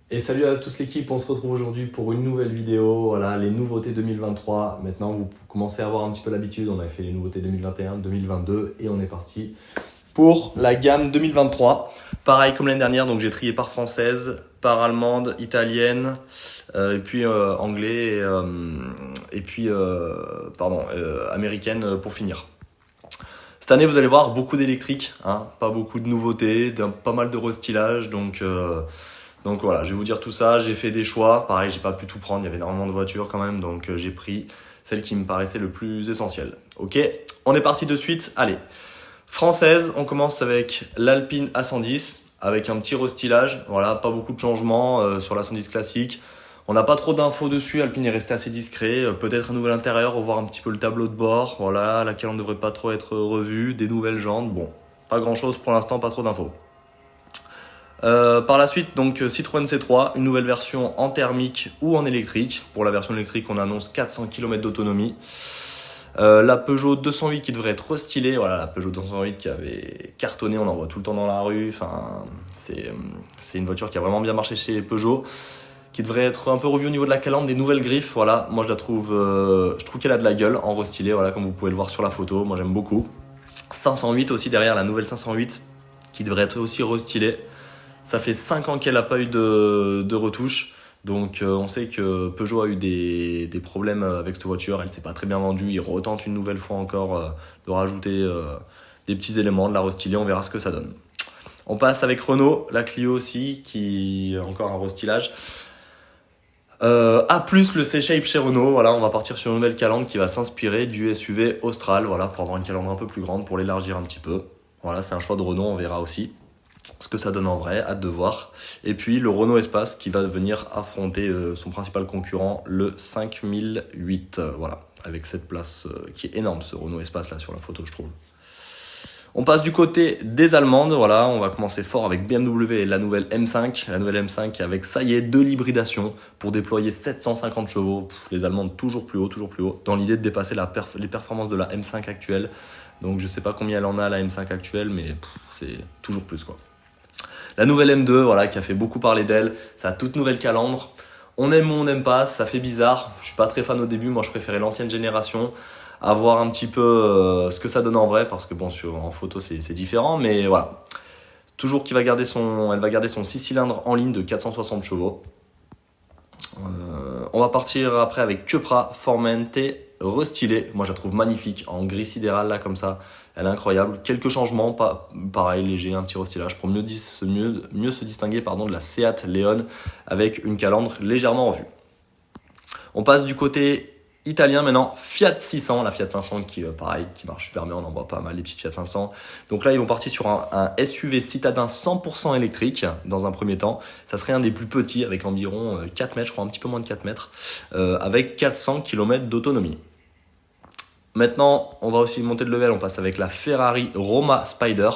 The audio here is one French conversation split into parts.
Et salut à tous l'équipe, on se retrouve aujourd'hui pour une nouvelle vidéo, voilà, les nouveautés 2023. Maintenant, vous commencez à avoir un petit peu l'habitude, on a fait les nouveautés 2021, 2022 et on est parti pour la gamme 2023. Pareil comme l'année dernière, donc j'ai trié par française, par allemande, italienne, et puis anglais, et puis américaine pour finir. Cette année, vous allez voir beaucoup d'électrique, hein, pas beaucoup de nouveautés, pas mal de restylage, donc voilà, je vais vous dire tout ça. J'ai fait des choix. Pareil, j'ai pas pu tout prendre. Il y avait énormément de voitures quand même. Donc j'ai pris celle qui me paraissait le plus essentiel. Ok, on est parti de suite. Allez, française, on commence avec l'Alpine A110 avec un petit restylage. Voilà, pas beaucoup de changements sur l'A110 classique. On n'a pas trop d'infos dessus. Alpine est resté assez discret. Peut-être un nouvel intérieur, revoir un petit peu le tableau de bord. Voilà, laquelle on ne devrait pas trop être revue. Des nouvelles jantes. Bon, pas grand chose pour l'instant, pas trop d'infos. Par la suite, donc Citroën C3, une nouvelle version en thermique ou en électrique. Pour la version électrique, on annonce 400 km d'autonomie. La Peugeot 208 qui devrait être restylée. Voilà, la Peugeot 208 qui avait cartonné, on en voit tout le temps dans la rue. Enfin, c'est une voiture qui a vraiment bien marché chez Peugeot, qui devrait être un peu revue au niveau de la calandre, des nouvelles griffes. Voilà, moi je trouve qu'elle a de la gueule en restylé. Voilà, comme vous pouvez le voir sur la photo, moi j'aime beaucoup. 508 aussi derrière, la nouvelle 508 qui devrait être aussi restylée. Ça fait 5 ans qu'elle n'a pas eu de retouche. Donc on sait que Peugeot a eu des problèmes avec cette voiture. Elle ne s'est pas très bien vendue. Ils retentent une nouvelle fois encore de rajouter des petits éléments, de la restyler. On verra ce que ça donne. On passe avec Renault, la Clio aussi, qui est encore un restylage. A plus le C-Shape chez Renault. Voilà, on va partir sur une nouvelle calandre qui va s'inspirer du SUV Austral. Voilà, pour avoir une calandre un peu plus grande, pour l'élargir un petit peu. Voilà, c'est un choix de Renault, on verra aussi ce que ça donne en vrai, hâte de voir. Et puis le Renault Espace qui va venir affronter son principal concurrent, le 5008. Voilà, avec cette place qui est énorme, ce Renault Espace là sur la photo, je trouve. On passe du côté des Allemandes, voilà, on va commencer fort avec BMW et la nouvelle M5. La nouvelle M5 avec, ça y est, de l'hybridation pour déployer 750 chevaux. Les Allemandes toujours plus haut, dans l'idée de dépasser les performances de la M5 actuelle. Donc je sais pas combien elle en a la M5 actuelle, mais c'est toujours plus quoi. La nouvelle M2, voilà, qui a fait beaucoup parler d'elle, sa toute nouvelle calandre. On aime ou on n'aime pas, ça fait bizarre. Je suis pas très fan au début, moi je préférais l'ancienne génération. À voir un petit peu ce que ça donne en vrai, parce que bon, en photo c'est différent, mais voilà. Toujours elle va garder son 6 cylindres en ligne de 460 chevaux. On va partir après avec Cupra Formente restylée. Moi je la trouve magnifique, en gris sidéral là comme ça. Elle est incroyable. Quelques changements, pareil, léger, un petit restylage pour mieux se distinguer de la Seat Leon avec une calandre légèrement revue. On passe du côté italien maintenant, Fiat 600, la Fiat 500 qui marche super bien, on en voit pas mal les petites Fiat 500. Donc là ils vont partir sur un SUV citadin 100% électrique dans un premier temps. Ça serait un des plus petits avec environ 4 mètres, je crois un petit peu moins de 4 mètres, avec 400 km d'autonomie. Maintenant, on va aussi monter de level, on passe avec la Ferrari Roma Spider.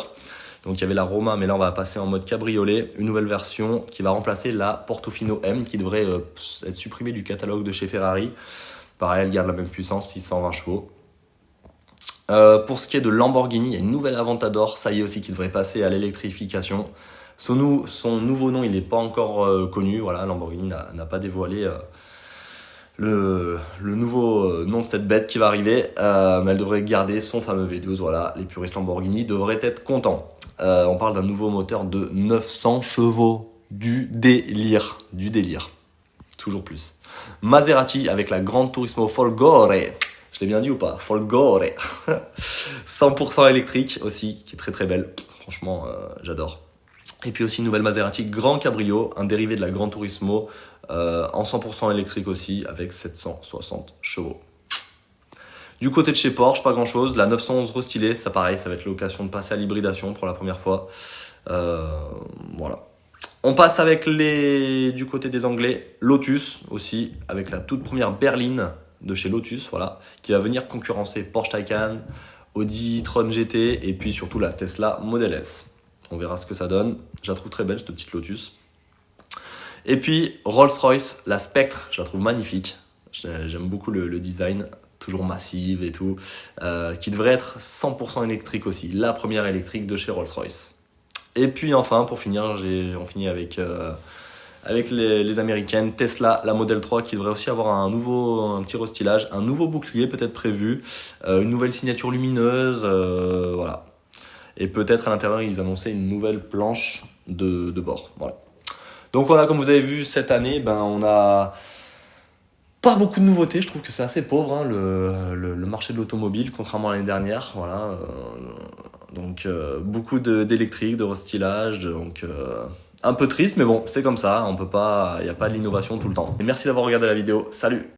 Donc il y avait la Roma, mais là on va passer en mode cabriolet, une nouvelle version qui va remplacer la Portofino M qui devrait être supprimée du catalogue de chez Ferrari. Pareil, elle garde la même puissance, 620 chevaux. Pour ce qui est de Lamborghini, il y a une nouvelle Aventador, ça y est aussi, qui devrait passer à l'électrification. Son nouveau nom, il n'est pas encore connu. Voilà, Lamborghini n'a pas dévoilé le nouveau nom de cette bête qui va arriver, mais elle devrait garder son fameux V12. Voilà, les puristes Lamborghini devraient être contents. On parle d'un nouveau moteur de 900 chevaux. Du délire. Toujours plus. Maserati avec la Gran Turismo Folgore. Je l'ai bien dit ou pas? Folgore. 100% électrique aussi, qui est très très belle. Franchement, j'adore. Et puis aussi une nouvelle Maserati Grand Cabrio, un dérivé de la Gran Turismo, en 100% électrique aussi, avec 760 chevaux. Du côté de chez Porsche, pas grand chose. La 911 restylée, ça pareil, ça va être l'occasion de passer à l'hybridation pour la première fois. Voilà. On passe avec du côté des Anglais, Lotus aussi, avec la toute première berline de chez Lotus, voilà, qui va venir concurrencer Porsche Taycan, Audi e-tron GT et puis surtout la Tesla Model S. On verra ce que ça donne. Je la trouve très belle cette petite Lotus. Et puis Rolls-Royce, la Spectre, je la trouve magnifique. J'aime beaucoup le design, toujours massive et tout, qui devrait être 100% électrique aussi. La première électrique de chez Rolls-Royce. Et puis enfin, pour finir, on finit avec avec les américaines. Tesla, la Model 3 qui devrait aussi avoir un petit restylage, un nouveau bouclier peut-être prévu, une nouvelle signature lumineuse, voilà. Et peut-être à l'intérieur ils annonçaient une nouvelle planche de bord. Voilà. Donc voilà, comme vous avez vu cette année, on a pas beaucoup de nouveautés. Je trouve que c'est assez pauvre, hein, le marché de l'automobile, contrairement à l'année dernière. Voilà. Donc beaucoup d'électrique, de restylage, donc un peu triste, mais bon, c'est comme ça. On peut pas, il n'y a pas de l'innovation tout le temps. Et merci d'avoir regardé la vidéo. Salut!